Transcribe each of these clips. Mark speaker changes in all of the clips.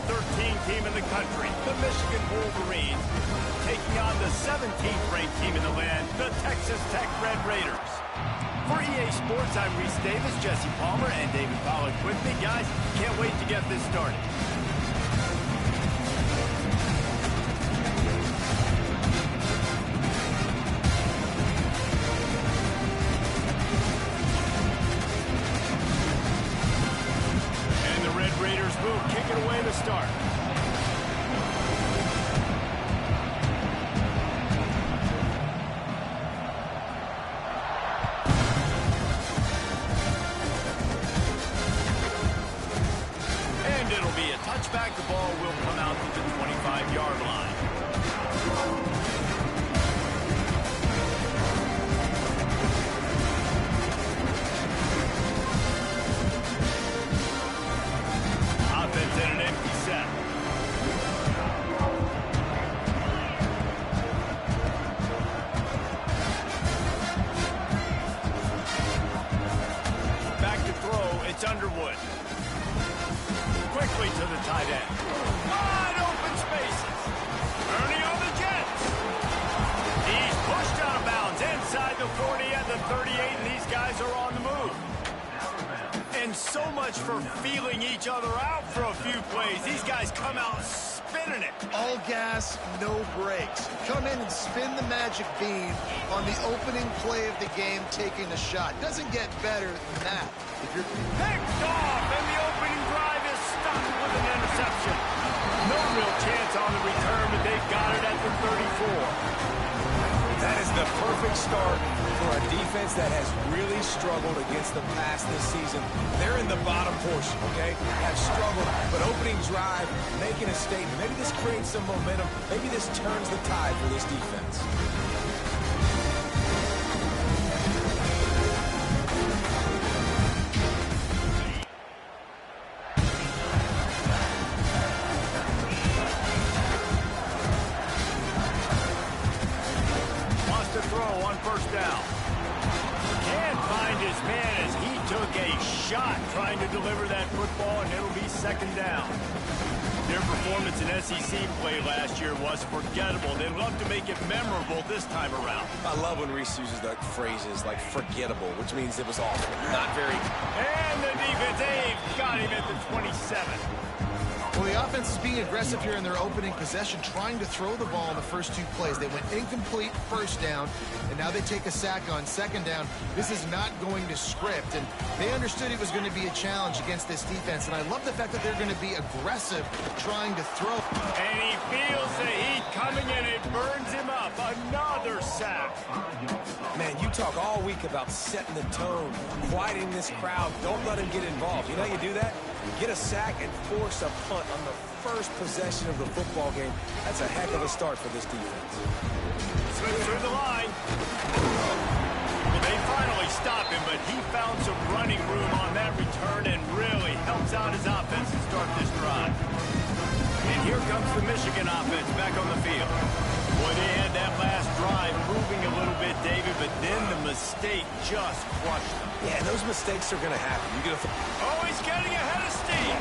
Speaker 1: 13 team in the country, the Michigan Wolverines, taking on the 17th ranked team in the land, the Texas Tech Red Raiders. For EA Sports, I'm Reese Davis, Jesse Palmer, and David Pollack with me. Guys, can't wait to get this started. Raiders move, kicking away to start. And it'll be a touchback. The ball will come out to the 25-yard line. In an empty set. Back to throw, it's Underwood. Quickly to the tight end. Wide open spaces. Ernie on the Jets. He's pushed out of bounds inside the 40 and the 38, and these guys are on the move. And so much for feeling each other out for a few plays. These guys come out spinning it.
Speaker 2: All gas, no brakes. Come in and spin the magic bean on the opening play of the game, taking a shot. Doesn't get better than that. If you're
Speaker 1: picked off, and the opening drive is stopped with an interception. No real chance on the return, but they've got it at the 34.
Speaker 3: That is the perfect start for a defense that has really struggled against the pass this season. They're in the bottom portion, okay? Have struggled, but opening drive, making a statement. Maybe this creates some momentum. Maybe this turns the tide for this defense.
Speaker 1: First down. Can't find his man as he took a shot trying to deliver that football, and it'll be second down. Their performance in SEC play last year was forgettable. They'd love to make it memorable this time around.
Speaker 3: I love when Reese uses the phrases like forgettable, which means it was awful. Not very.
Speaker 1: And the defense, they've got him at the 27.
Speaker 2: Well, the offense is being aggressive here in their opening possession, trying to throw the ball in the first two plays. They went incomplete first down, and now they take a sack on second down. This is not going to script, and they understood it was going to be a challenge against this defense, and I love the fact that they're going to be aggressive trying to throw.
Speaker 1: And he feels the heat coming, and it burns him up. Another sack.
Speaker 3: Man, you talk all week about setting the tone, quieting this crowd. Don't let him get involved. You know how you do that? Get a sack and force a punt on the first possession of the football game. That's a heck of a start for this defense.
Speaker 1: Swing through the line. Well, they finally stop him, but he found some running room on that return and really helps out his offense to start this drive. And here comes the Michigan offense back on the field. Boy, they had that last drive moving a little bit, David, but then the mistake just crushed them.
Speaker 3: Yeah, those mistakes are going to happen.
Speaker 1: Oh, he's getting ahead of steam.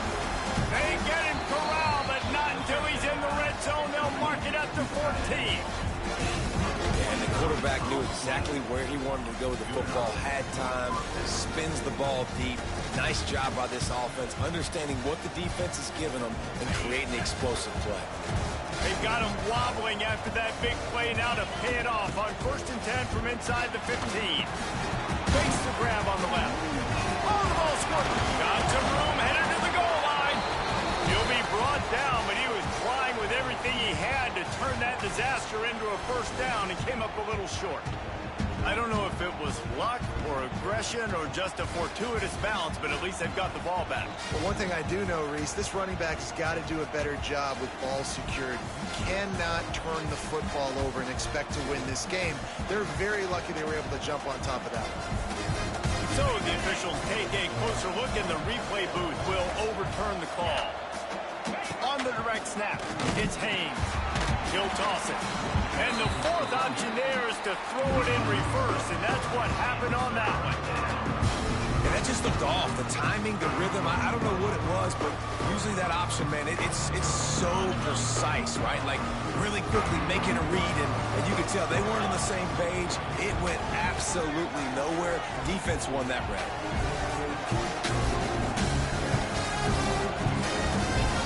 Speaker 1: They get him corralled, but not until he's in the red zone. They'll mark it up to 14.
Speaker 3: And the quarterback knew exactly where he wanted to go with the football, had time, spins the ball deep. Nice job by this offense, understanding what the defense is giving them and creating the explosive play.
Speaker 1: They've got him wobbling after that big play now to pay it off on 1st and 10 from inside the 15. Fakes the grab on the left. Oh, the ball scored. Got some room, headed to the goal line. He'll be brought down, but he was trying with everything he had to turn that disaster into a first down and came up a little short. I don't know if it was luck or aggression or just a fortuitous bounce, but at least they've got the ball back.
Speaker 2: Well, one thing I do know, Reese, this running back has got to do a better job with ball security. You cannot turn the football over and expect to win this game. They're very lucky they were able to jump on top of that.
Speaker 1: So the officials take a closer look, and the replay booth will overturn the call. On the direct snap, it's Haynes. He'll toss it. And the fourth option there is to throw it in reverse, and that's what happened on that one.
Speaker 3: And that just just looked off. The timing, the rhythm, I don't know what it was, but usually that option, man, it's so precise, right? Like really quickly making a read, and you could tell they weren't on the same page. It went absolutely nowhere. Defense won that rep.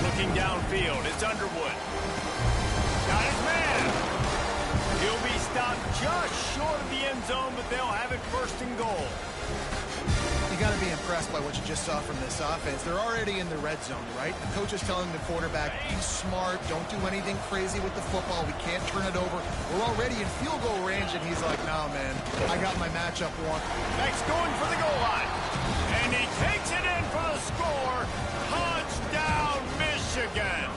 Speaker 1: Looking downfield, it's Underwood. Got his man. He'll be stopped just short of the end zone, but they'll have it first and goal.
Speaker 2: You got to be impressed by what you just saw from this offense. They're already in the red zone, right? The coach is telling the quarterback, be smart, don't do anything crazy with the football. We can't turn it over. We're already in field goal range, and he's like, nah, man, I got my matchup won.
Speaker 1: Next going for the goal line. And he takes it in for the score. Touchdown, Michigan.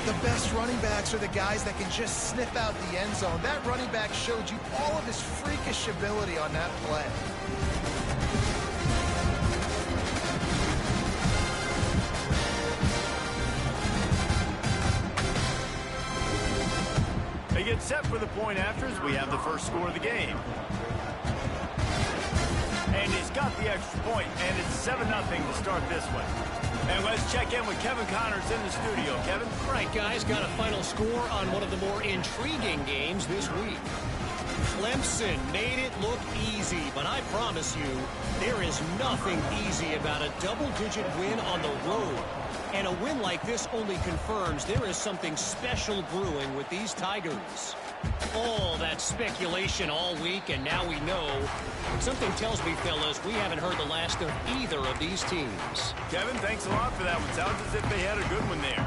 Speaker 2: The best running backs are the guys that can just sniff out the end zone. That running back showed you all of his freakish ability on that play.
Speaker 1: They get set for the point afters. We have the first score of the game. And he's got the extra point, and it's 7-0 to start this one. And let's check in with Kevin Connors in the studio. Kevin?
Speaker 4: Right, guys, got a final score on one of the more intriguing games this week. Clemson made it look easy, but I promise you, there is nothing easy about a double-digit win on the road. And a win like this only confirms there is something special brewing with these Tigers. All that speculation all week, and now we know. Something tells me, fellas, we haven't heard the last of either of these teams.
Speaker 1: Kevin, thanks a lot for that one. Sounds as if they had a good one there.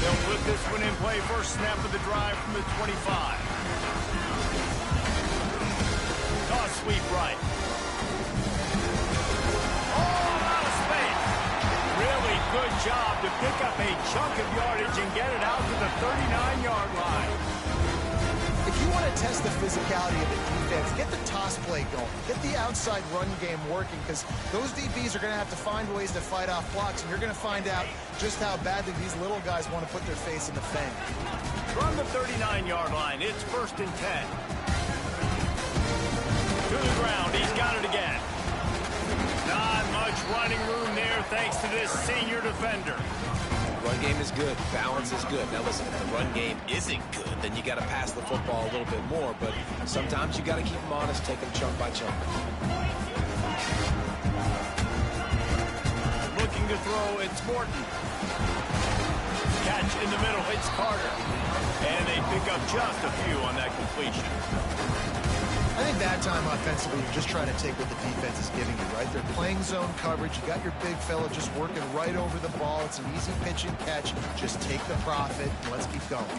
Speaker 1: They'll put this one in play. First snap of the drive from the 25. Toss sweep right. Oh, out of space. Really good job to pick up a chunk of yardage and get it out to the 39-yard line.
Speaker 2: If you want to test the physicality of the defense, get the toss play going. Get the outside run game working, because those DBs are going to have to find ways to fight off blocks, and you're going to find out just how badly these little guys want to put their face in the fang.
Speaker 1: From the 39-yard line, it's 1st and 10. To the ground, he's got it again. Not much running room there thanks to this senior defender.
Speaker 3: Run game is good. Balance is good. Now listen, if the run game isn't good, then you got to pass the football a little bit more. But sometimes you got to keep them honest, take them chunk by chunk.
Speaker 1: Looking to throw, it's Morton. Catch in the middle, it's Carter. And they pick up just a few on that completion.
Speaker 2: I think that time offensively, you're just trying to take what the defense is giving you, right? They're playing zone coverage. You got your big fella just working right over the ball. It's an easy pitch and catch. Just take the profit, and let's keep going.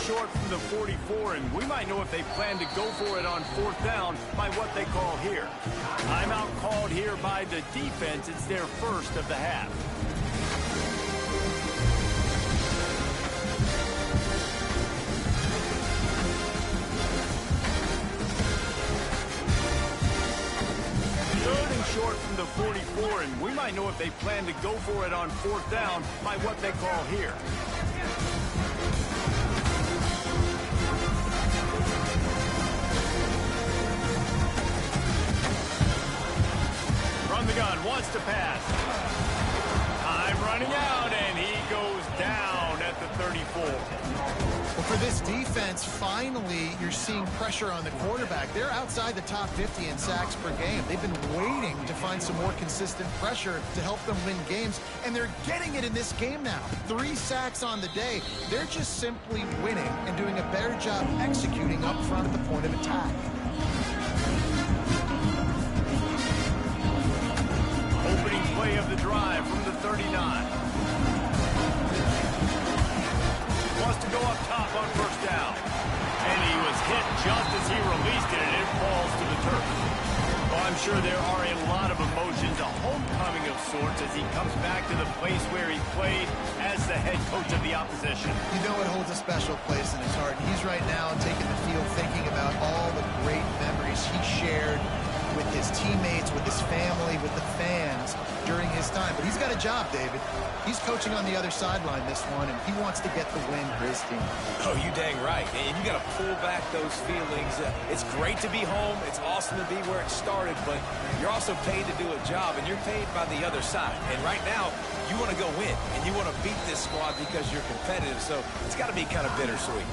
Speaker 1: Short from the 44, and we might know if they plan to go for it on 4th down by what they call here. Timeout called here by the defense. It's their first of the half. Third and short from the 44, and we might know if they plan to go for it on 4th down by what they call here. From the gun, wants to pass. Time running out, and he goes down at the 34.
Speaker 2: Well, for this defense, finally, you're seeing pressure on the quarterback. They're outside the top 50 in sacks per game. They've been waiting to find some more consistent pressure to help them win games, and they're getting it in this game now. 3 sacks on the day. They're just simply winning and doing a better job executing up front at the point of attack.
Speaker 1: Opening play of the drive from the 39. Wants to go up top on 1st down. And he was hit just as he released it, and it falls to the turf. Well, I'm sure there are a lot of emotions, a homecoming of sorts, as he comes back to the place where he played as the head coach of the opposition.
Speaker 2: You know it holds a special place in his heart. He's right now taking the field thinking about all the great memories he shared with his teammates, with his family, with the fans during his time. But he's got a job, David. He's coaching on the other sideline this one, and he wants to get the win for his team.
Speaker 3: Oh, you dang right. And you got to pull back those feelings. It's great to be home. It's awesome to be where it started, but you're also paid to do a job, and you're paid by the other side. And right now, you want to go win, and you want to beat this squad because you're competitive, so it's got to be kind of bittersweet.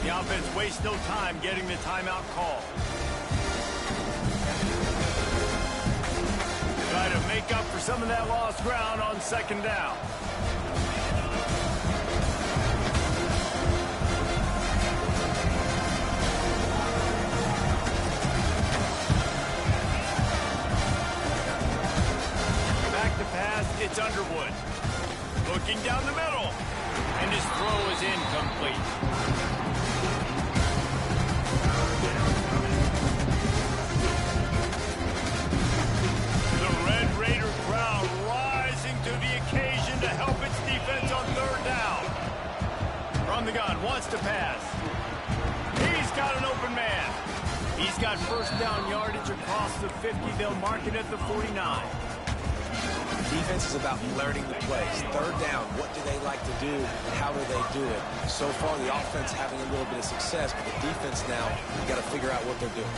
Speaker 1: The offense wastes no time getting the timeout call. Try to make up for some of that lost ground on second down. Back to pass, it's Underwood. Looking down the middle, and his throw is incomplete. Raider crowd rising to the occasion to help its defense on third down. From the gun, wants to pass. He's got an open man. He's got first down yardage across the 50. They'll mark it at the 49.
Speaker 3: Defense is about learning the plays. Third down, what do they like to do, and how do they do it? So far, the offense having a little bit of success, but the defense now, you got to figure out what they're doing.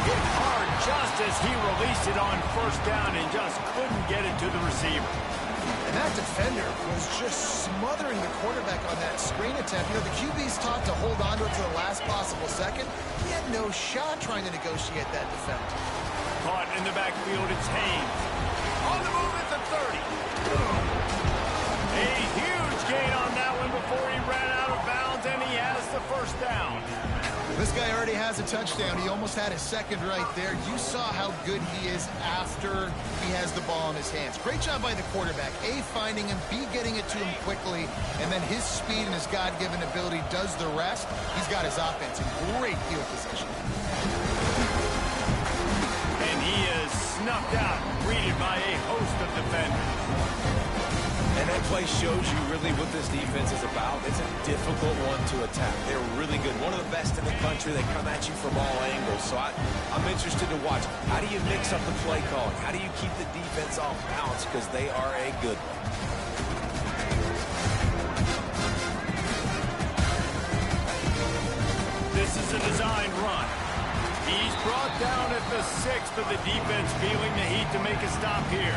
Speaker 1: Hit hard just as he released it on first down and just couldn't get it to the receiver.
Speaker 2: And that defender was just smothering the quarterback on that screen attempt. You know, the QB's taught to hold on to it to the last possible second. He had no shot trying to negotiate that defender.
Speaker 1: Caught in the backfield, it's Haynes. On the move at the 30. A huge gain on that one before he ran out of bounds, and he has the first down.
Speaker 2: This guy already has a touchdown. He almost had his second right there. You saw how good he is after he has the ball in his hands. Great job by the quarterback. A, finding him, B, getting it to him quickly, and then his speed and his God-given ability does the rest. He's got his offense in great field position.
Speaker 1: And he is snuffed out, greeted by a host of defenders.
Speaker 3: And that play shows you really what this defense is about. It's a difficult one to attack. They're really good. One of the best in the country. They come at you from all angles. So I'm interested to watch. How do you mix up the play calling? How do you keep the defense off balance? Because they are a good one.
Speaker 1: This is a designed run. He's brought down at the 6, but the defense feeling the heat to make a stop here.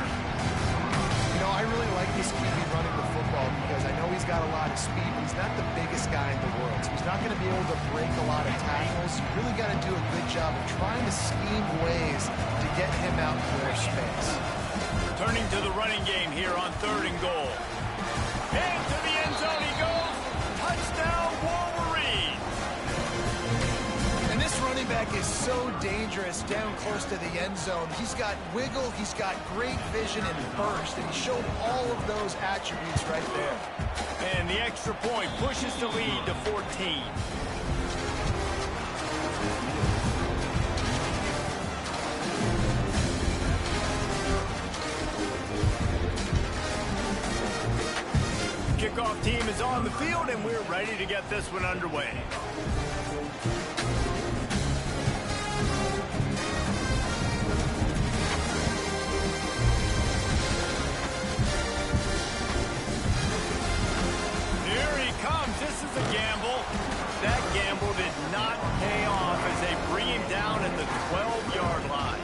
Speaker 2: You know, I really like this QB running the football because I know he's got a lot of speed, but he's not the biggest guy in the world. So he's not going to be able to break a lot of tackles. You really got to do a good job of trying to scheme ways to get him out in more space.
Speaker 1: Turning to the running game here on 3rd and goal. Into the end zone he goes. Touchdown, Wolverine.
Speaker 2: And this running back is so dangerous down close to the end zone. He's got wiggle, he's got great vision and burst, and he showed all of those attributes right there.
Speaker 1: And the extra point pushes the lead to 14. Kickoff team is on the field, and we're ready to get this one underway. This is a gamble. That gamble did not pay off as they bring him down at the 12-yard line.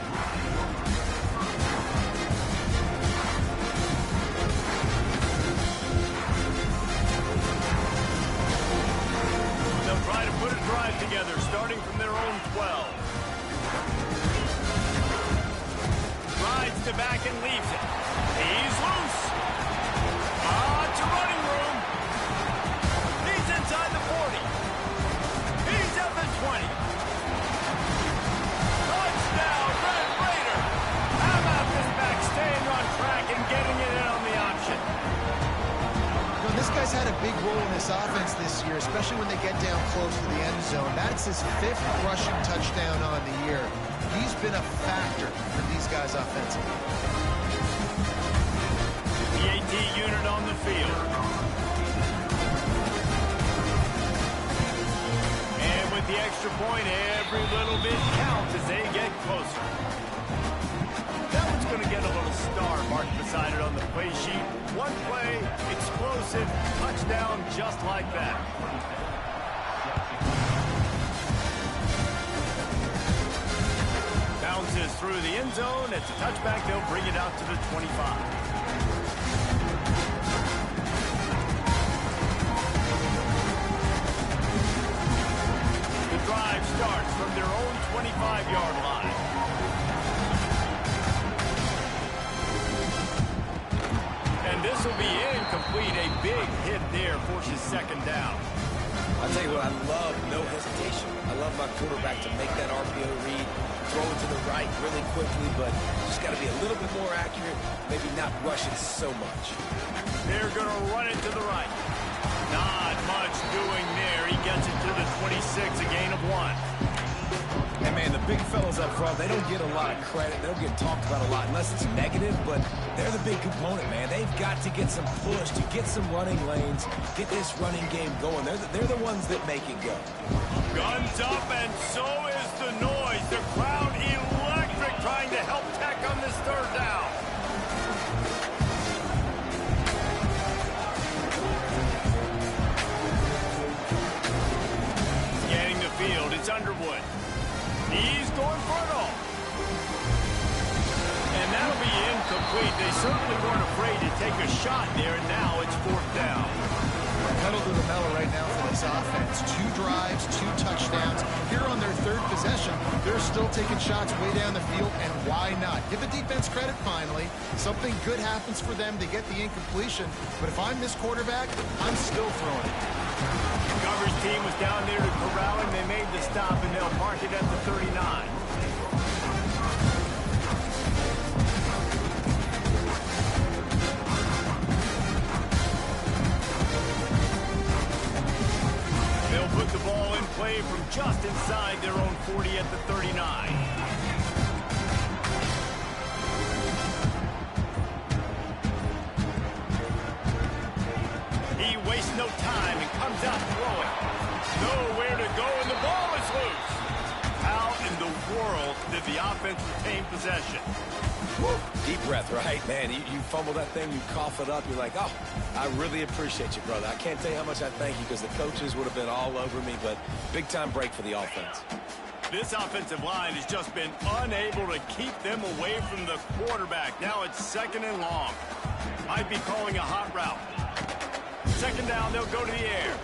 Speaker 1: They'll try to put a drive together, starting from their own 12. Rides to back and leaves it. He's loose. To running room. Inside the 40. He's at the 20. Touchdown, Red Raider. How about this back staying on track and getting it in on the option?
Speaker 2: You know, this guy's had a big role in this offense this year, especially when they get down close to the end zone. That's his 5th rushing touchdown on the year. He's been a factor for these guys offensively.
Speaker 1: The AT unit on the field. And with the extra point, every little bit counts as they get closer. That one's going to get a little star marked beside it on the play sheet. One play, explosive, touchdown just like that. Bounces through the end zone. It's a touchback. They'll bring it out to the 25. Drive starts from their own 25-yard line. And this will be incomplete. A big hit there forces second down.
Speaker 3: I'll tell you what, I love no hesitation. I love my quarterback to make that RPO read, throw it to the right really quickly, but just got to be a little bit more accurate, maybe not rush it so much.
Speaker 1: They're going to run it to the right. Not much doing there. He gets it to the 26, a gain of 1.
Speaker 3: And, man, the big fellas up front, they don't get a lot of credit. They don't get talked about a lot unless it's negative, but they're the big component, man. They've got to get some push to get some running lanes, get this running game going. They're the ones that make it go.
Speaker 1: Guns up, and so is the noise. The crowd electric trying to help Tech on this third down. Scanning the field, it's Underwood. He's going for it all. And that'll be incomplete. They certainly weren't afraid to take a shot there, and now it's fourth down.
Speaker 2: Pedal to the metal right now for this offense. 2 drives, 2 touchdowns. Here on their third possession, they're still taking shots way down the field, and why not? Give the defense credit finally. Something good happens for them. They get the incompletion, but if I'm this quarterback, I'm still throwing it.
Speaker 1: Coverage team was down there to corral him. They made the stop, and they'll mark it at the 39. They'll put the ball in play from just inside their own 40 at the 39. He wastes no time and comes out throwing. Nowhere to go, and the ball is loose. How in the world did the offense retain possession?
Speaker 3: Woo. Deep breath, right? Man, you fumble that thing, you cough it up, you're like, oh, I really appreciate you, brother. I can't tell you how much I thank you because the coaches would have been all over me, but big-time break for the offense.
Speaker 1: This offensive line has just been unable to keep them away from the quarterback. Now it's second and long. Might be calling a hot route. Second down, they'll go to the air.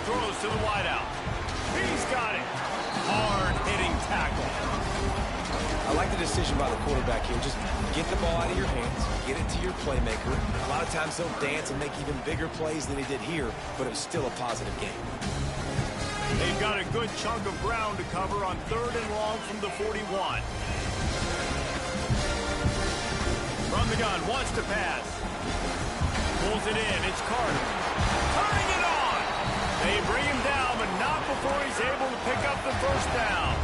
Speaker 1: Throws to the wideout. He's got it. Hard-hitting tackle.
Speaker 3: I like the decision by the quarterback here. Just get the ball out of your hands, get it to your playmaker. A lot of times he'll dance and make even bigger plays than he did here, but it was still a positive game.
Speaker 1: They've got a good chunk of ground to cover on third and long from the 41. From the gun, wants to pass. Pulls it in, it's Carter. Turning it on! They bring him down, but not before he's able to pick up the first down.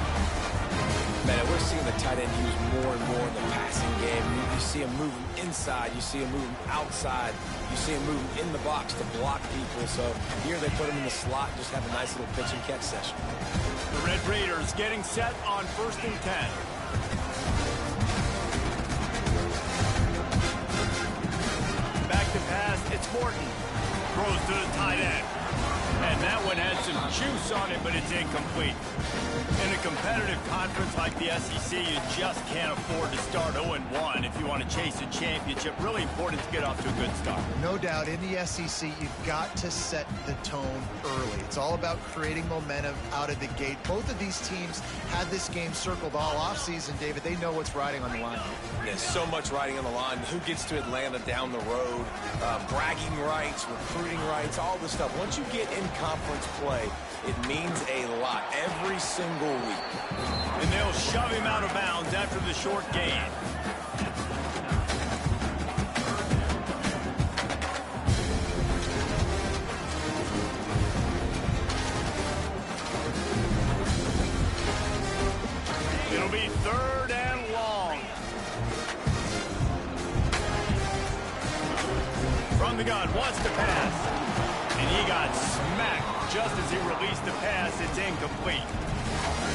Speaker 3: Man, we're seeing the tight end used more and more in the passing game. You see him moving inside. You see him moving outside. You see him moving in the box to block people. So here they put him in the slot and just have a nice little pitch and catch session.
Speaker 1: The Red Raiders getting set on 1st and 10. Back to pass, it's Morton. Throws to the tight end. And that one had some juice on it, but it's incomplete. In a competitive conference like the SEC, you just can't afford to start 0-1 if you want to chase a championship. Really important to get off to a good start.
Speaker 2: No doubt, in the SEC, you've got to set the tone early. It's all about creating momentum out of the gate. Both of these teams had this game circled all offseason, David. They know what's riding on the line.
Speaker 3: There's so much riding on the line. Who gets to Atlanta down the road? Bragging rights, recruiting rights, all this stuff. Once you get in conference play, it means a lot every single week.
Speaker 1: And they'll shove him out of bounds after the short gain. It'll be 3rd the gun, wants to pass. And he got smacked just as he released the pass. It's incomplete.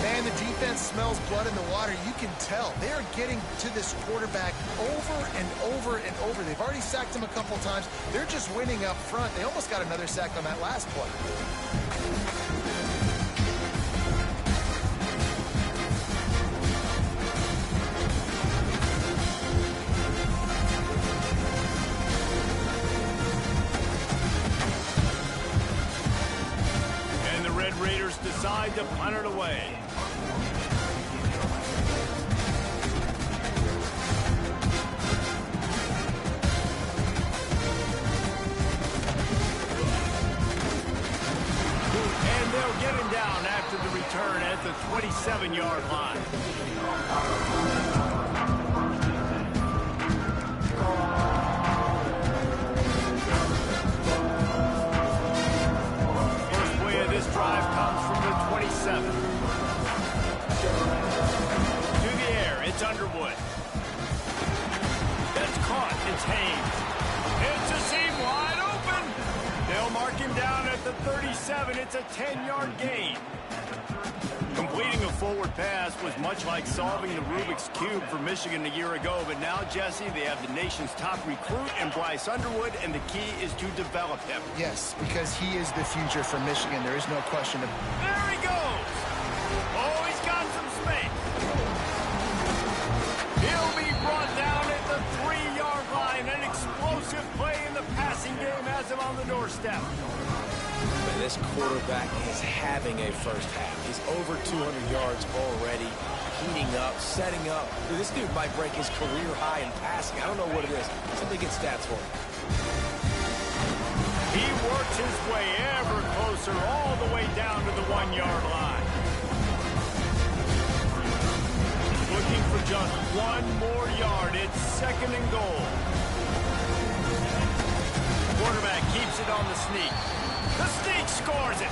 Speaker 2: Man, the defense smells blood in the water. You can tell. They are getting to this quarterback over and over and over. They've already sacked him a couple times. They're just winning up front. They almost got another sack on that last play.
Speaker 1: Raiders decide to punt it away. And they'll get him down after the return at the 27-yard line. Drive comes from the 27. To the air, it's Underwood. That's caught, it's Haynes. It's a seam wide open. They'll mark him down at the 37. It's a 10-yard gain. Completing a forward pass was much like solving the Rubik's Cube for Michigan a year ago, but now, Jesse, they have the nation's top recruit in Bryce Underwood, and the key is to develop him.
Speaker 2: Yes, because he is the future for Michigan. There is no question of...
Speaker 1: There he goes! Oh, he's got some space. He'll be brought down at the 3-yard line. An explosive play in the passing game has him on the doorstep.
Speaker 3: And this quarterback is having a first half. He's over 200 yards already, heating up, setting up. Dude, this dude might break his career high in passing. I don't know what it is. Somebody get stats for him.
Speaker 1: He works his way ever closer all the way down to the 1-yard line. Looking for just one more yard. It's 2nd and goal. Quarterback keeps it on the sneak. The sneak scores it.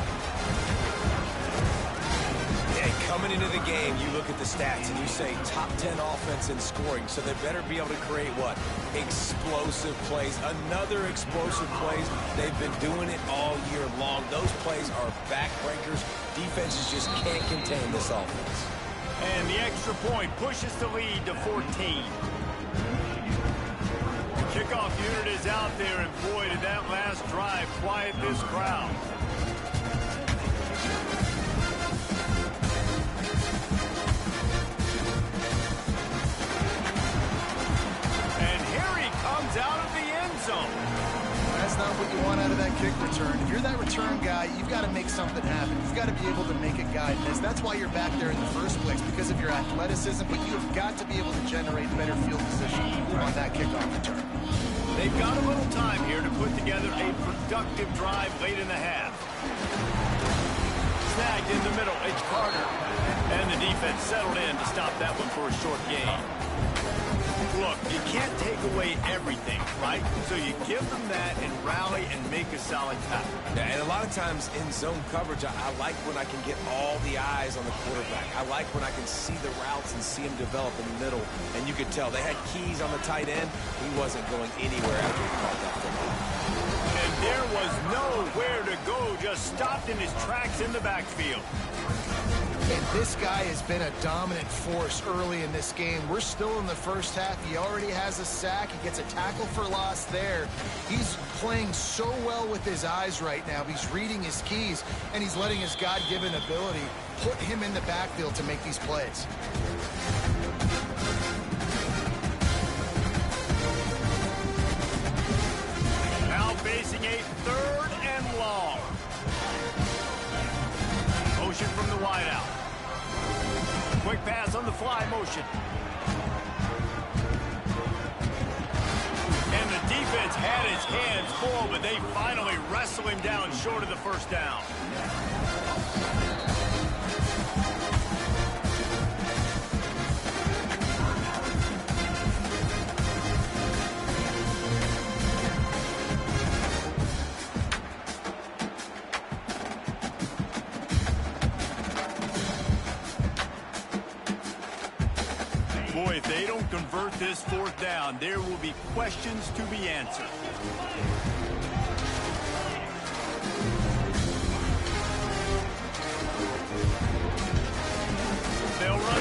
Speaker 3: Hey, coming into the game, you look at the stats and you say top 10 offense in scoring, so they better be able to create what? Explosive plays. Another explosive plays. They've been doing it all year long. Those plays are backbreakers. Defenses just can't contain this offense.
Speaker 1: And the extra point pushes the lead to 14. Kickoff unit is out there, and boy, did that last drive quiet this crowd. And here he comes out of the end zone.
Speaker 2: That's not what you want out of that kick return. If you're that return guy, you've got to make something happen. You've got to be able to make a guy miss. That's why you're back there in the first place, because of your athleticism, but you've got to be able to generate better field position on that kickoff return.
Speaker 1: They've got a little time here to put together a productive drive late in the half. Snagged in the middle, it's Carter. And the defense settled in to stop that one for a short gain. Look, you can't take away everything, right? So you give them that and rally and make a solid tackle.
Speaker 3: Yeah, and a lot of times in zone coverage, I like when I can get all the eyes on the quarterback. I like when I can see the routes and see him develop in the middle. And you could tell they had keys on the tight end. He wasn't going anywhere after he caught that football.
Speaker 1: And there was nowhere to go, just stopped in his tracks in the backfield.
Speaker 2: And this guy has been a dominant force early in this game. We're still in the first half. He already has a sack. He gets a tackle for loss there. He's playing so well with his eyes right now. He's reading his keys, and he's letting his God-given ability put him in the backfield to make these plays.
Speaker 1: Now facing a 3rd and long. Motion from the wideout. Quick pass on the fly motion. And the defense had his hands full, but they finally wrestle him down short of the first down. Boy, if they don't convert this 4th down, there will be questions to be answered.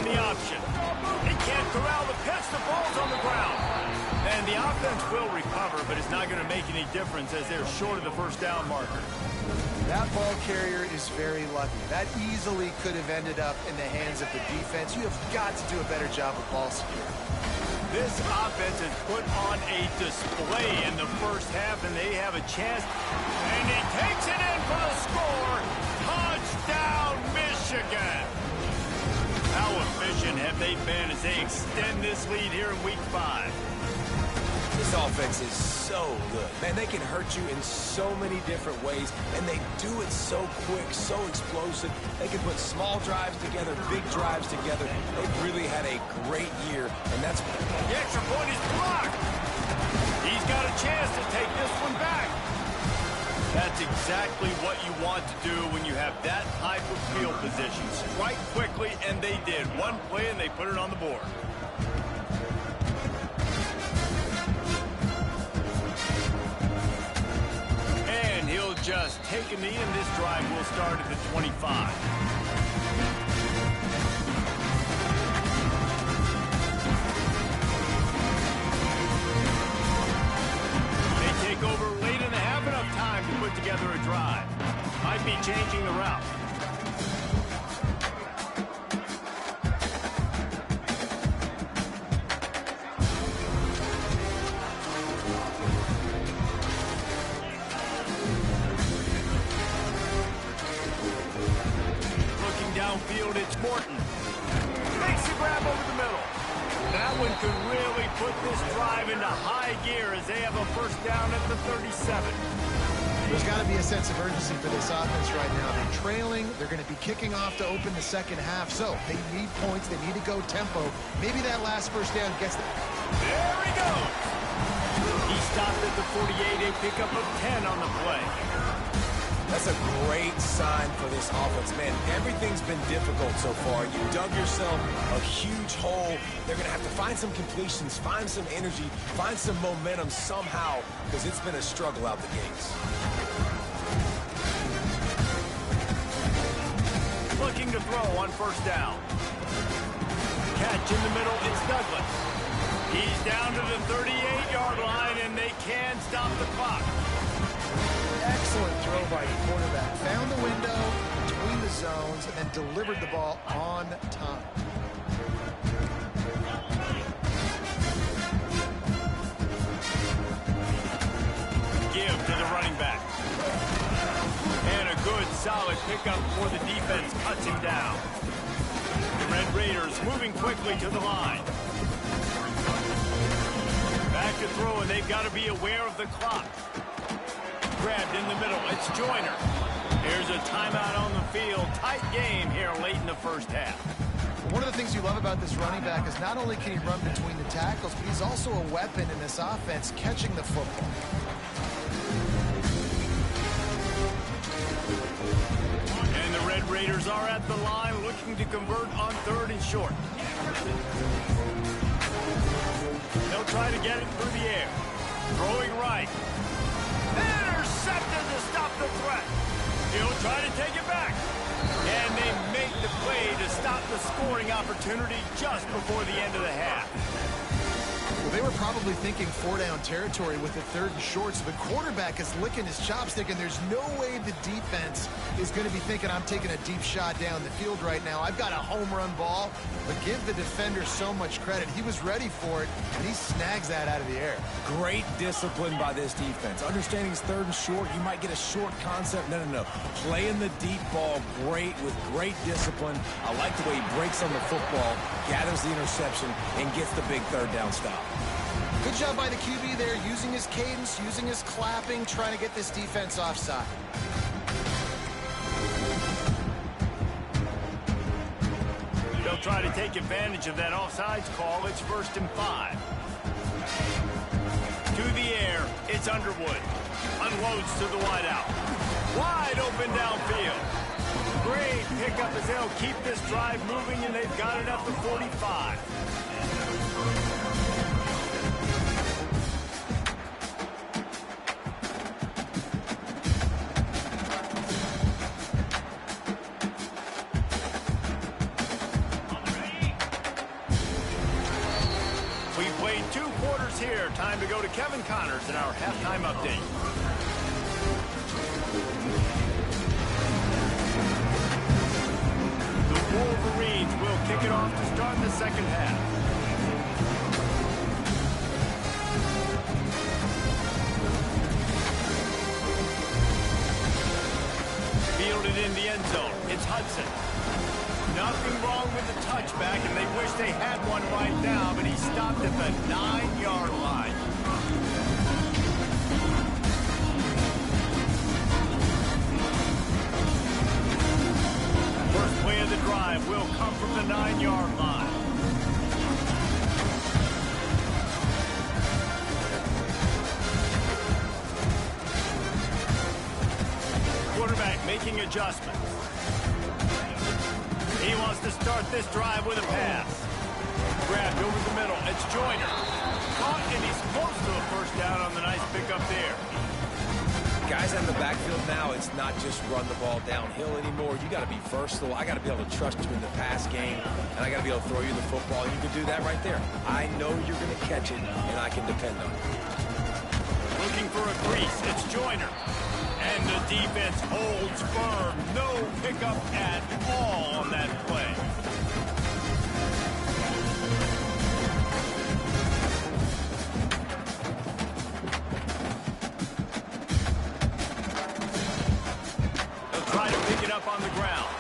Speaker 1: the option. He can't corral the pitch. The ball's on the ground. And the offense will recover, but it's not going to make any difference as they're short of the first down marker.
Speaker 2: That ball carrier is very lucky. That easily could have ended up in the hands of the defense. You have got to do a better job of ball security.
Speaker 1: This offense has put on a display in the first half, and they have a chance. And he takes it in for the score. Touchdown, Michigan. How efficient have they been as they extend this lead here in Week 5?
Speaker 3: This offense is so good. Man, they can hurt you in so many different ways, and they do it so quick, so explosive. They can put small drives together, big drives together. They've really had a great year, and that's...
Speaker 1: The extra point is blocked. He's got a chance to take this one back. That's exactly what you want to do when you have that type of field position. Strike quickly, and they did. One play, and they put it on the board. He'll just take a knee, and this drive will start at the 25. They take over late in the half, enough time to put together a drive. Might be changing the route. Downfield, it's Morton. Makes the grab over the middle. That one could really put this drive into high gear as they have a first down at the 37.
Speaker 2: There's got to be a sense of urgency for this offense right now. They're trailing. They're going to be kicking off to open the second half. So they need points. They need to go tempo. Maybe that last first down gets them.
Speaker 1: There he goes. He stopped at the 48, a pickup of 10 on the play.
Speaker 3: That's a great sign for this offense, man. Everything's been difficult so far. You dug yourself a huge hole. They're going to have to find some completions, find some energy, find some momentum somehow, because it's been a struggle out the gates.
Speaker 1: Looking to throw on first down. Catch in the middle, it's Douglas. He's down to the 38-yard line, and they can stop the clock.
Speaker 2: Excellent throw by the quarterback. Found the window between the zones and then delivered the ball on time.
Speaker 1: Give to the running back. And a good, solid pickup for the defense. Cuts him down. The Red Raiders moving quickly to the line. Back to throw, and they've got to be aware of the clock. Grabbed in the middle, it's Joyner. Here's a timeout on the field. Tight game here late in the first half.
Speaker 2: One of the things you love about this running back is not only can he run between the tackles, but he's also a weapon in this offense, catching the football.
Speaker 1: And the Red Raiders are at the line looking to convert on third and short. They'll try to get it through the air. Throwing right. Intercepted to stop the threat. He'll try to take it back. And they make the play to stop the scoring opportunity just before the end of the half.
Speaker 2: Well, they were probably thinking four-down territory with the third and short, so the quarterback is licking his chops thinking there's no way the defense is going to be thinking I'm taking a deep shot down the field right now. I've got a home run ball, but give the defender so much credit. He was ready for it, and he snags that out of the air.
Speaker 3: Great discipline by this defense. Understanding it's third and short, you might get a short concept. No. Playing the deep ball great with great discipline. I like the way he breaks on the football, gathers the interception, and gets the big third down stop.
Speaker 2: Good job by the QB there, using his cadence, using his clapping, trying to get this defense offside.
Speaker 1: They'll try to take advantage of that offsides call. It's 1st and 5. To the air, it's Underwood. Unloads to the wideout. Wide open downfield. Great pickup as they'll keep this drive moving, and they've got it up to 45. played 2 quarters here. Time to go to Kevin Connors in our halftime update. The Wolverines will kick it off to start the second half. Fielded in the end zone. It's Hudson. Nothing wrong with the touchback, and they wish they had one right now, but he stopped at the 9-yard line. First play of the drive will come from the 9-yard line. Quarterback making adjustments. He wants to start this drive with a pass. Grabbed over the middle. It's Joyner. Caught, and he's close to a first down on the nice pickup there.
Speaker 3: Guys on the backfield now, it's not just run the ball downhill anymore. You got to be versatile. I got to be able to trust you in the pass game, and I got to be able to throw you the football. You can do that right there. I know you're going to catch it, and I can depend on it.
Speaker 1: Looking for a crease. It's Joyner. And the defense holds firm. No pickup at all on that play. They'll try to pick it up on the ground.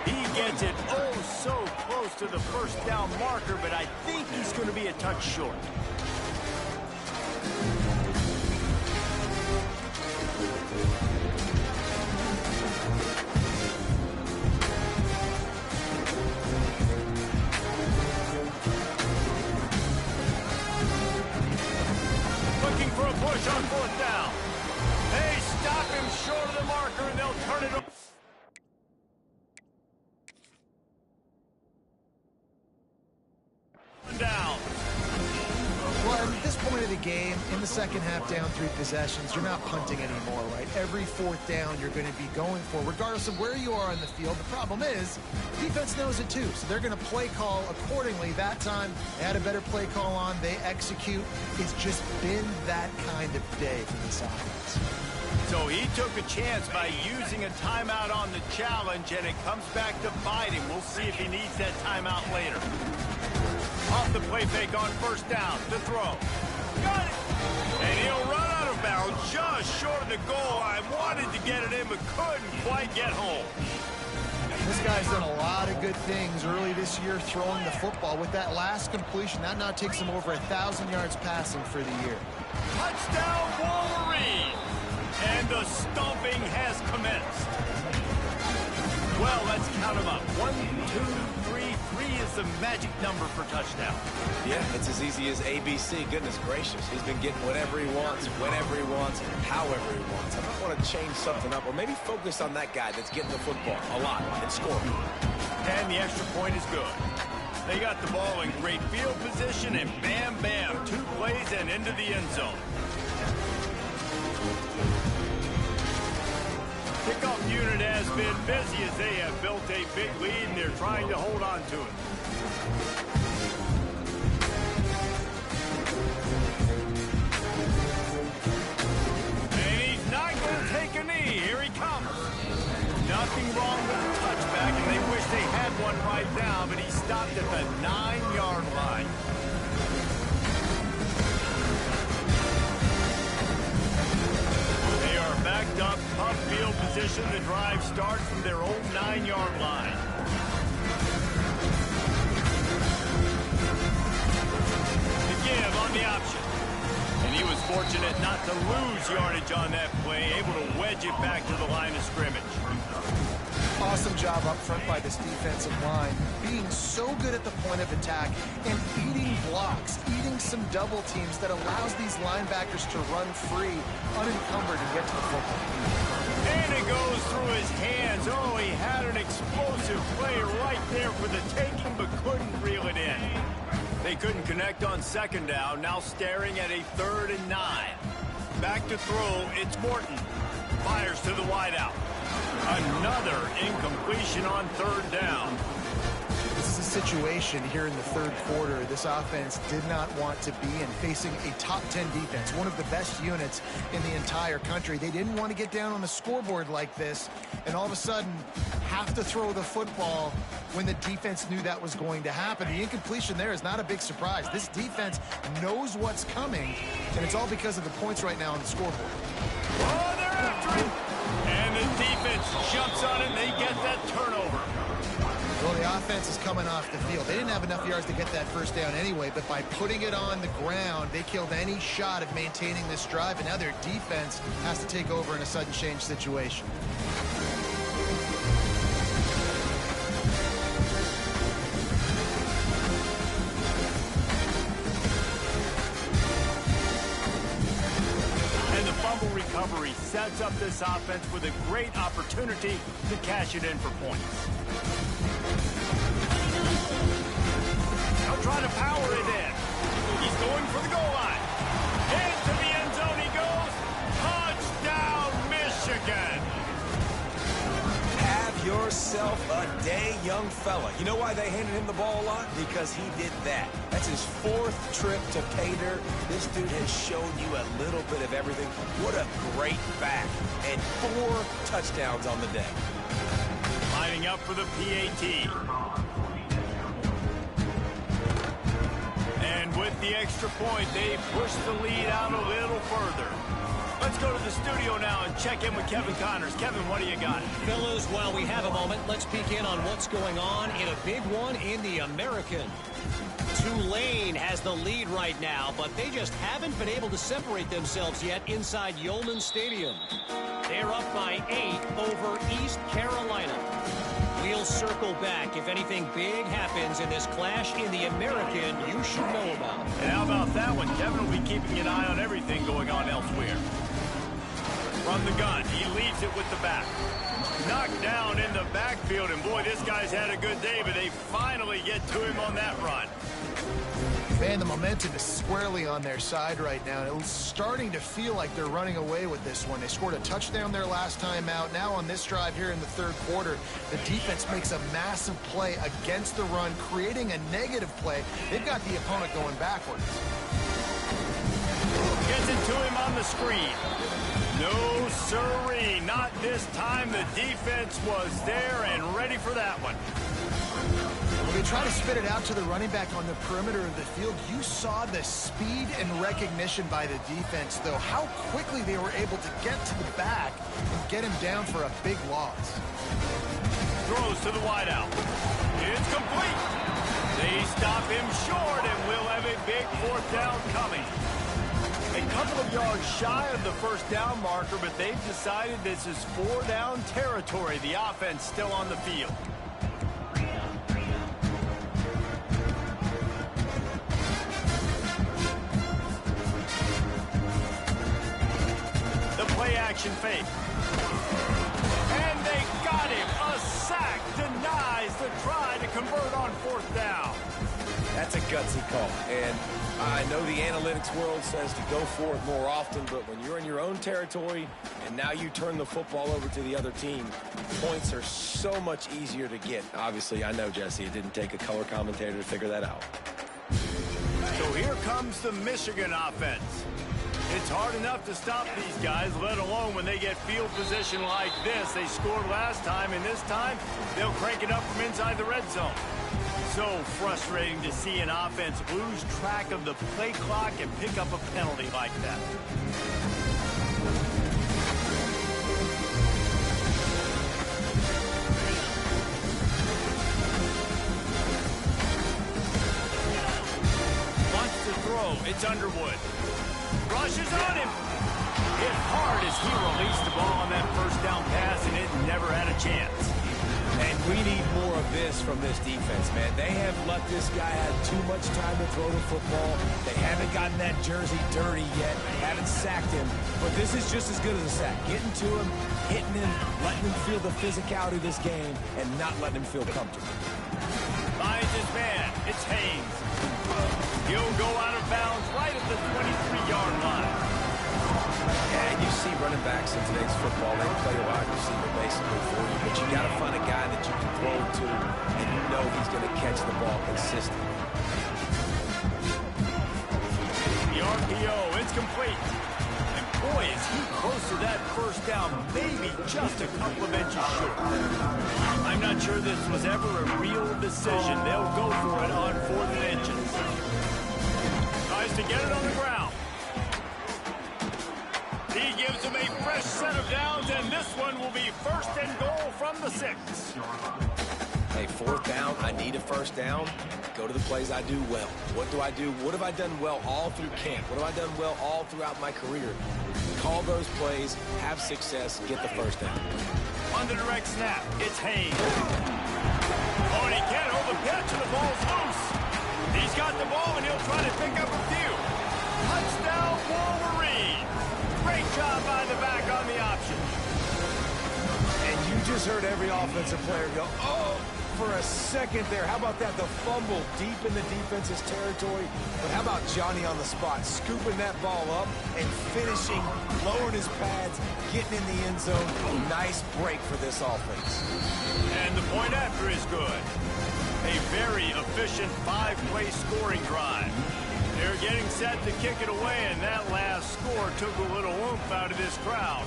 Speaker 1: He gets it oh so close to the first down marker, but I think he's going to be a touch short. Push on fourth down. They stop him short of the marker, and they'll turn it over. Down.
Speaker 2: Well, at this point of the game, in the second half, down 3 possessions, you're not punting anymore, right? Every fourth down you're going to be going for, regardless of where you are on the field. The problem is, defense knows it too, so they're going to play call accordingly. That time, they had a better play call on. They execute. It's just been that kind of day for this offense.
Speaker 1: So he took a chance by using a timeout on the challenge, and it comes back to bite him. We'll see if he needs that timeout later. Off the play fake on first down to throw. Got it! And he'll run out of bounds just short of the goal. I wanted to get it in, but couldn't quite get home.
Speaker 2: This guy's done a lot of good things early this year throwing the football. With that last completion, that now takes him over 1,000 yards passing for the year.
Speaker 1: Touchdown, Wolverine! And the stomping has commenced. Well, let's count them up. 1, 2, 3. 3 is the magic number for touchdown.
Speaker 3: Yeah, it's as easy as ABC. Goodness gracious. He's been getting whatever he wants, whenever he wants, however he wants. I might want to change something up, or maybe focus on that guy that's getting the football a lot and scoring.
Speaker 1: And the extra point is good. They got the ball in great field position, and bam, bam, 2 plays and into the end zone. Kickoff unit has been busy as they have built a big lead, and they're trying to hold on to it. And he's not going to take a knee. Here he comes. Nothing wrong with the touchback, and they wish they had one right now, but he stopped at the 9-yard line. Backed up, tough field position. The drive starts from their own 9-yard line. The give on the option. And he was fortunate not to lose yardage on that play, able to wedge it back to the line of scrimmage.
Speaker 2: Awesome job up front by this defensive line, being so good at the point of attack and eating blocks, eating some double teams that allows these linebackers to run free, unencumbered, and get to the football.
Speaker 1: And it goes through his hands. Oh, he had an explosive play right there for the taking, but couldn't reel it in. They couldn't connect on second down, now staring at a 3rd and 9. Back to throw, it's Morton. Fires to the wideout. Another incompletion on 3rd down.
Speaker 2: This is a situation here in the third quarter this offense did not want to be in, facing a top 10 defense, one of the best units in the entire country. They didn't want to get down on the scoreboard like this and all of a sudden have to throw the football when the defense knew that was going to happen. The incompletion there is not a big surprise. This defense knows what's coming, and it's all because of the points right now on the scoreboard.
Speaker 1: Oh, they're after it! And the defense jumps on it, and they get that turnover.
Speaker 2: Well, the offense is coming off the field. They didn't have enough yards to get that first down anyway, but by putting it on the ground, they killed any shot at maintaining this drive, and now their defense has to take over in a sudden change situation.
Speaker 1: Recovery sets up this offense with a great opportunity to cash it in for points. Now trying to power it in. He's going for the goal line. Into the end zone he goes. Touchdown, Michigan.
Speaker 3: Have yourself a day, young fella. You know why they handed him the ball a lot? Because he did that. That's his 4th trip to pay dirt. This dude has shown you a little bit of everything. What a great back. And 4 touchdowns on the day.
Speaker 1: Lining up for the PAT. And with the extra point, they push the lead out a little further. Let's go to the studio now and check in with Kevin Connors. Kevin, what do you got?
Speaker 4: Fellas, while we have a moment, let's peek in on what's going on in a big one in the American. Tulane has the lead right now, but they just haven't been able to separate themselves yet inside Yulman Stadium. They're up by 8 over East Carolina. We'll circle back if anything big happens in this clash in the American you should know about.
Speaker 1: And how about that one? Kevin will be keeping an eye on everything going on elsewhere. From the gun, he leads it with the back. Knocked down in the backfield, and boy, this guy's had a good day, but they finally get to him on that run.
Speaker 2: Man, the momentum is squarely on their side right now. And it's starting to feel like they're running away with this one. They scored a touchdown their last time out. Now on this drive here in the third quarter, the defense makes a massive play against the run, creating a negative play. They've got the opponent going backwards.
Speaker 1: Gets it to him on the screen. No siree, not this time. The defense was there and ready for that one.
Speaker 2: When they try to spit it out to the running back on the perimeter of the field, you saw the speed and recognition by the defense, though, how quickly they were able to get to the back and get him down for a big loss.
Speaker 1: Throws to the wideout. It's complete. They stop him short, and we'll have a big 4th down coming. A couple of yards shy of the first down marker, but they've decided this is 4-down territory. The offense still on the field. The play-action fake. And they got him. A sack denies the try to convert on 4th down.
Speaker 3: That's a gutsy call, and I know the analytics world says to go for it more often, but when you're in your own territory and now you turn the football over to the other team, points are so much easier to get. Obviously, I know, Jesse, it didn't take a color commentator to figure that out.
Speaker 1: So here comes the Michigan offense. It's hard enough to stop these guys, let alone when they get field position like this. They scored last time, and this time they'll crank it up from inside the red zone. So frustrating to see an offense lose track of the play clock and pick up a penalty like that. Wants to throw. It's Underwood. Rushes on him. Hit hard as he released the ball on that first down pass, and it never had a chance.
Speaker 3: And we need more of this from this defense, man. They have let this guy have too much time to throw the football. They haven't gotten that jersey dirty yet, haven't sacked him. But this is just as good as a sack. Getting to him, hitting him, letting him feel the physicality of this game, and not letting him feel comfortable.
Speaker 1: Finds his man. It's Haynes. He'll go out of bounds right at the 23-yard line.
Speaker 3: And you see running backs in today's football, they play a wide receiver basically for you, but you got to find a guy that you can throw to, and you know he's going to catch the ball consistently.
Speaker 1: The RPO is complete. And boy, is he close to that first down, maybe just a couple of inches short. I'm not sure this was ever a real decision. They'll go for it on 4th and inches. Tries to get it on the ground. He gives him a fresh set of downs, and this one will be 1st and goal from the 6.
Speaker 3: Hey, 4th down, I need a 1st down. Go to the plays I do well. What do I do? What have I done well all through camp? What have I done well all throughout my career? Call those plays, have success, get the 1st down.
Speaker 1: On the direct snap, it's Hayes. Oh, and he can't hold the pitch, and the ball's loose. He's got the ball, and he'll try to pick up a few. Touchdown, Wolverine. Great job by the back on the option.
Speaker 3: And you just heard every offensive player go, oh, for a second there. How about that? The fumble deep in the defense's territory. But how about Johnny on the spot, scooping that ball up and finishing, lowering his pads, getting in the end zone. Nice break for this offense.
Speaker 1: And the point after is good. A very efficient 5-play scoring drive. They're getting set to kick it away, and that last score took a little oomph out of this crowd.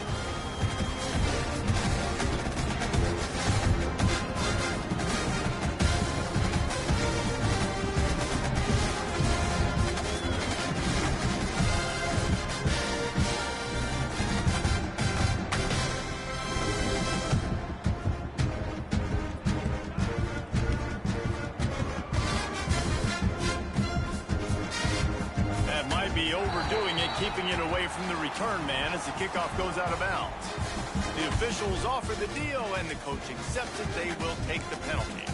Speaker 1: Overdoing it, keeping it away from the return man as the kickoff goes out of bounds. The officials offer the deal, and the coach accepts it. They will take the penalty.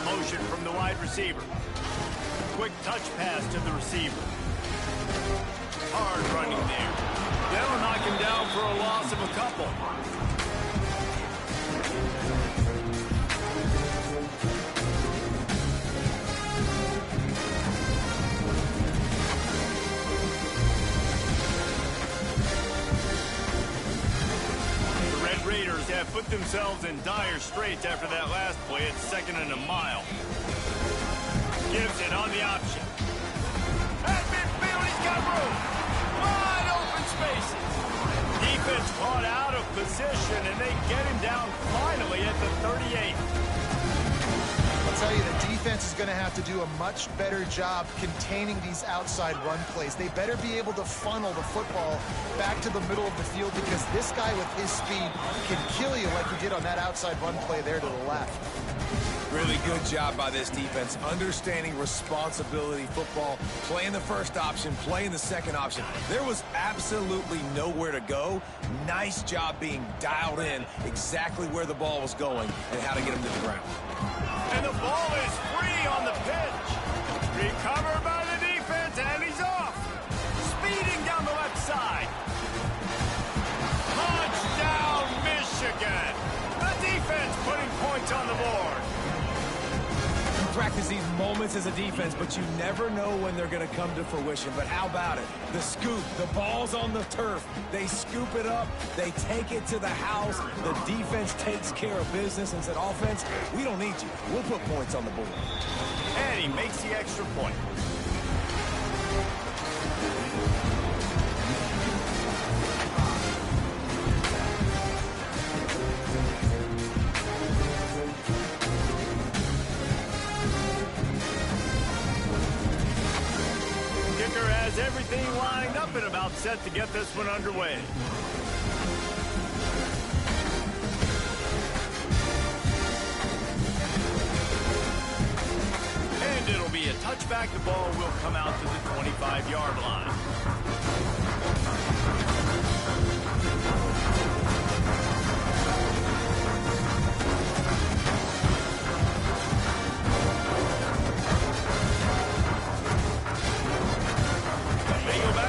Speaker 1: Motion from the wide receiver. Quick touch pass to the receiver. Hard running there. They'll knock him down for a loss of a couple. The Red Raiders have put themselves in dire straits after that last play at 2nd and a mile. Gives it on the option. At midfield, he's got room. Wide open spaces. Defense caught out of position, and they get him down finally at the 38.
Speaker 2: I'll tell you, the defense is going to have to do a much better job containing these outside run plays. They better be able to funnel the football back to the middle of the field, because this guy with his speed can kill you like he did on that outside run play there to the left.
Speaker 3: Really good job by this defense, understanding responsibility football, playing the first option, playing the second option. There was absolutely nowhere to go. Nice job being dialed in exactly where the ball was going and how to get him to the ground.
Speaker 1: And the ball is free on the pitch. Recovered by the defense, and he's off. Speeding down the left side. Touchdown, Michigan. The defense putting points on the board.
Speaker 3: Practice these moments as a defense, but you never know when they're going to come to fruition. But how about it? The scoop, the ball's on the turf. They scoop it up. They take it to the house. The defense takes care of business and said, offense, we don't need you. We'll put points on the board.
Speaker 1: And he makes the extra point. Everything lined up and about set to get this one underway. And it'll be a touchback. The ball will come out to the 25-yard line. They go back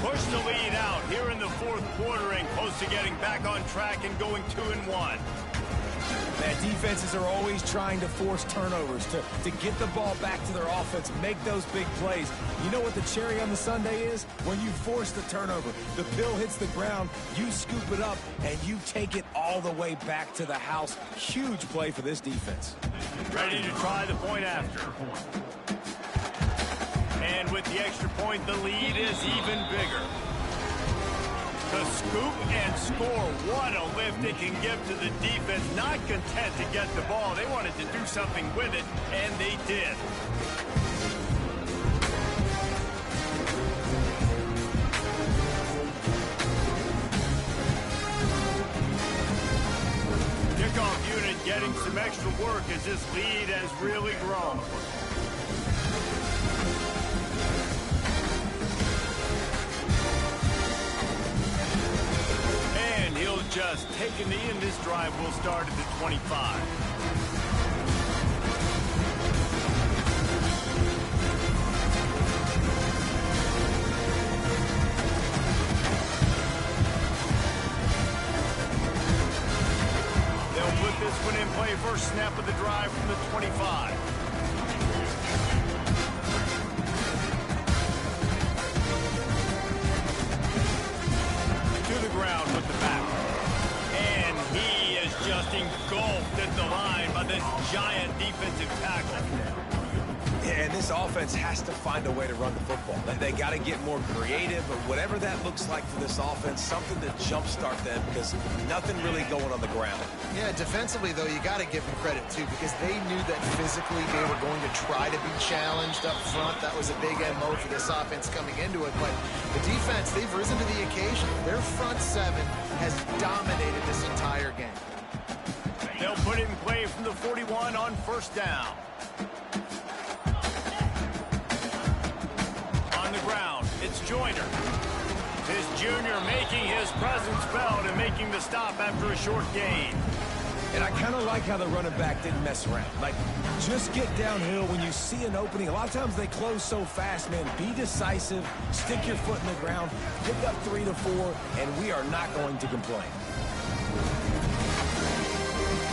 Speaker 1: Push the lead out here in the fourth quarter and close to getting back on track and going 2-1.
Speaker 3: Man, defenses are always trying to force turnovers, to get the ball back to their offense, make those big plays. You know what the cherry on the sundae is? When you force the turnover, the bill hits the ground, you scoop it up, and you take it all the way back to the house. Huge play for this defense.
Speaker 1: Ready to try the point after. And with the extra point, the lead is even bigger. To scoop and score, what a lift it can give to the defense. Not content to get the ball. They wanted to do something with it, and they did. Kickoff unit getting some extra work as this lead has really grown. He'll just take a knee, and this drive will start at the 25. They'll put this one in play. First snap of the drive from the 25. Ground with the back. And he is just engulfed at the line by this giant defensive tackle.
Speaker 3: Yeah, and this offense has to find a way to run the football. They got to get more creative, but whatever that looks like for this offense, something to jumpstart them because nothing really going on the ground.
Speaker 2: Yeah, defensively, though, you got to give them credit, too, because they knew that physically they were going to try to be challenged up front. That was a big MO for this offense coming into it. But the defense, they've risen to the occasion. Their front seven has dominated this entire game.
Speaker 1: They'll put it in play from the 41 on first down. On the ground, it's Joyner. This junior making his presence felt and making the stop after a short gain.
Speaker 3: And I kind of like how the running back didn't mess around. Like, just get downhill when you see an opening. A lot of times they close so fast, man. Be decisive, stick your foot in the ground, pick up 3 to 4, and we are not going to complain.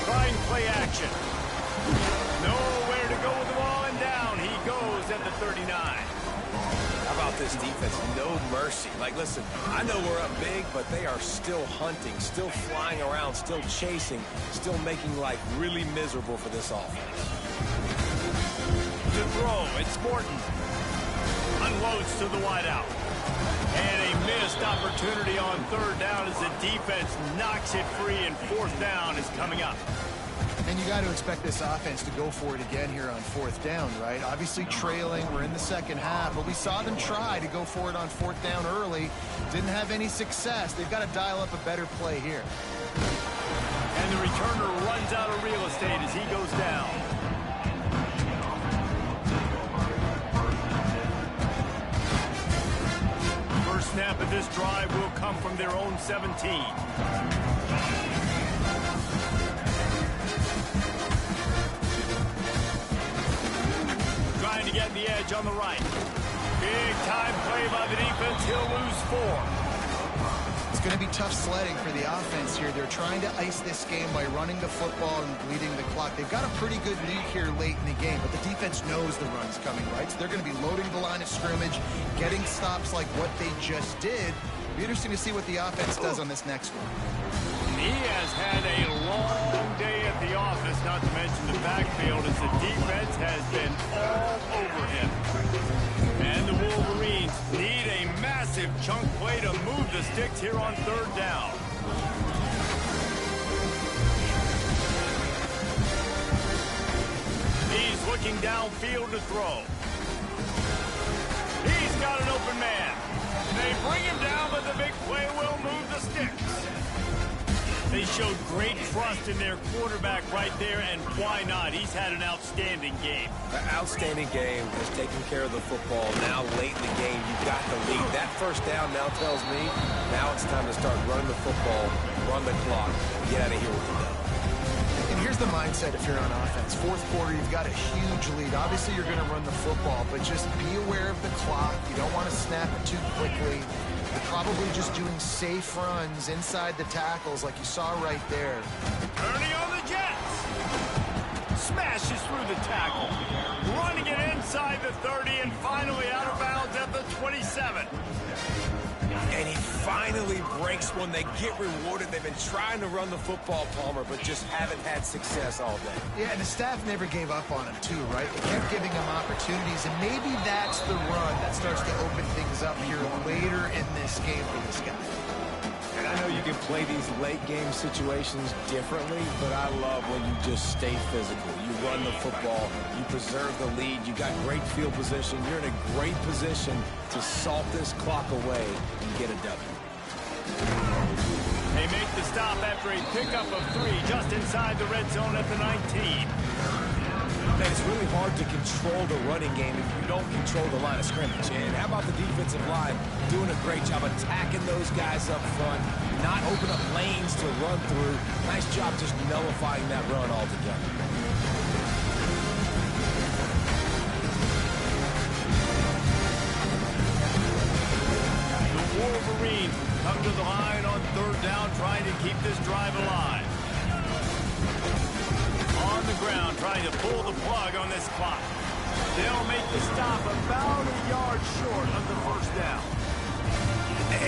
Speaker 1: Trying play action. Nowhere to go with the ball, and down he goes at the 39.
Speaker 3: How about this defense? No mercy. Like, listen, I know we're up big, but they are still hunting, still flying around, still chasing, still making life really miserable for this offense.
Speaker 1: To throw, it's Morton. Unloads to the wideout. And a missed opportunity on third down as the defense knocks it free, and fourth down is coming up.
Speaker 2: And you got to expect this offense to go for it again here on fourth down, right? Obviously trailing, we're in the second half, but we saw them try to go for it on fourth down early. Didn't have any success. They've got to dial up a better play here.
Speaker 1: And the returner runs out of real estate as he goes down. First snap of this drive will come from their own 17. Trying to get the edge on the right. Big time play by the defense. He'll lose 4.
Speaker 2: It's going to be tough sledding for the offense here. They're trying to ice this game by running the football and bleeding the clock. They've got a pretty good lead here late in the game, but the defense knows the run's coming, right? So they're going to be loading the line of scrimmage, getting stops like what they just did. It'll be interesting to see what the offense does on this next one.
Speaker 1: He has had a long day at the office, not to mention the backfield, as the defense has been all over him. And the Wolverines need a massive chunk play to move the sticks here on third down. He's looking downfield to throw. He's got an open man. They bring him down, but the big play will move the sticks. They showed great trust in their quarterback right there, and why not? He's had an outstanding game.
Speaker 3: An outstanding game, has taken care of the football. Now, late in the game, you've got the lead. That first down now tells me now it's time to start running the football, run the clock, get out of here with the dub.
Speaker 2: And here's the mindset if you're on offense. Fourth quarter, you've got a huge lead. Obviously, you're going to run the football, but just be aware of the clock. You don't want to snap it too quickly. They're probably just doing safe runs inside the tackles like you saw right there.
Speaker 1: Turning on the Jets. Smashes through the tackle. Running it inside the 30 and finally out of bounds at the 27.
Speaker 3: And he finally breaks one. They get rewarded. They've been trying to run the football, Palmer, but just haven't had success all day.
Speaker 2: Yeah, and the staff never gave up on him, too, right? They kept giving him opportunities, and maybe that's the run that starts to open things up here later in this game for this guy.
Speaker 3: And I know you can play these late-game situations differently, but I love when you just stay physical. You run the football, you preserve the lead, you got great field position, you're in a great position to salt this clock away and get a W.
Speaker 1: They make the stop after a pickup of 3 just inside the red zone at the 19.
Speaker 3: Man, it's really hard to control the running game if you don't control the line of scrimmage. And how about the defensive line doing a great job attacking those guys up front, not open up lanes to run through. Nice job just nullifying that run altogether.
Speaker 1: The Wolverines come to the line on 3rd down, trying to keep this drive alive. On the ground, trying to pull the plug on this clock. They'll make the stop about a yard short of the 1st down.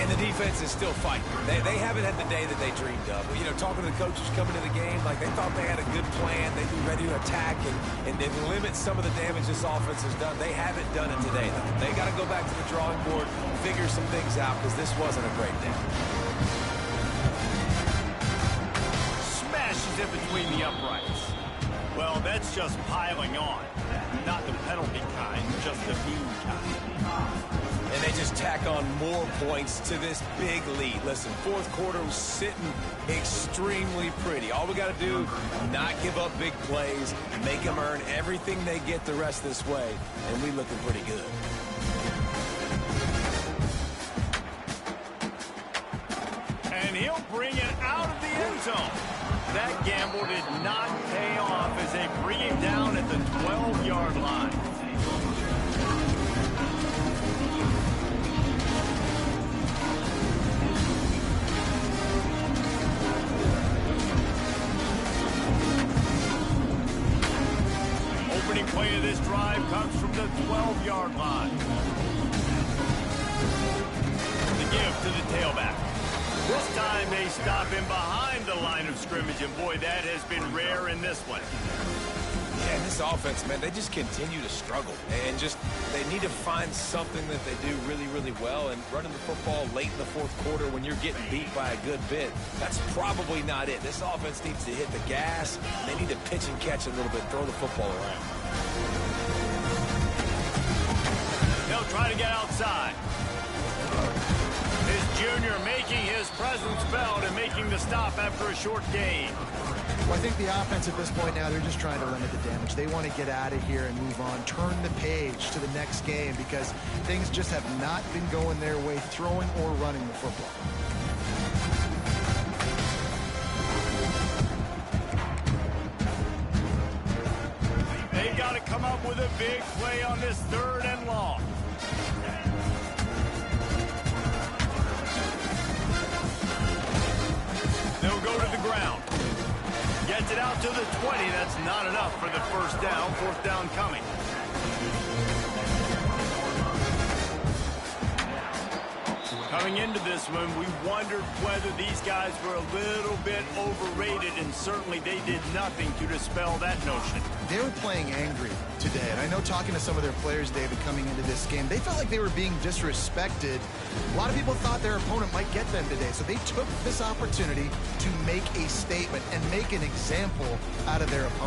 Speaker 3: And the defense is still fighting. They haven't had the day that they dreamed of. You know, talking to the coaches coming to the game, like they thought they had a good plan. They'd be ready to attack and limit some of the damage this offense has done. They haven't done it today, though. They got to go back to the drawing board, figure some things out, because this wasn't a great day.
Speaker 1: Smashes it between the uprights. Well, that's just piling on. Not the penalty kind, just the mean kind.
Speaker 3: And they just tack on more points to this big lead. Listen, 4th quarter was sitting extremely pretty. All we got to do, not give up big plays, make them earn everything they get the rest of this way, and we looking pretty good.
Speaker 1: And he'll bring it out of the end zone. That gamble did not pay off as they bring him down at the 12-yard line. Opening play of this drive comes from the 12-yard line. The give to the tailback. This time they stop him behind the line of scrimmage, and boy, that has been rare in this one.
Speaker 3: Yeah, this offense, man, they just continue to struggle. And just, they need to find something that they do really, really well. And running the football late in the 4th quarter when you're getting beat by a good bit, that's probably not it. This offense needs to hit the gas. They need to pitch and catch a little bit, throw the football around.
Speaker 1: They'll try to get outside. His junior making his presence felt and making the stop after a short gain.
Speaker 2: Well, I think the offense at this point now, they're just trying to limit the damage. They want to get out of here and move on, turn the page to the next game because things just have not been going their way, throwing or running the football.
Speaker 1: They've got to come up with a big play on this 3rd and long. They'll go to the ground. Gets it out to the 20. That's not enough for the 1st down. 4th down coming. Coming into this one, we wondered whether these guys were a little bit overrated, and certainly they did nothing to dispel that notion.
Speaker 2: They were playing angry today, and I know talking to some of their players, David, coming into this game, they felt like they were being disrespected. A lot of people thought their opponent might get them today, so they took this opportunity to make a statement and make an example out of their opponent.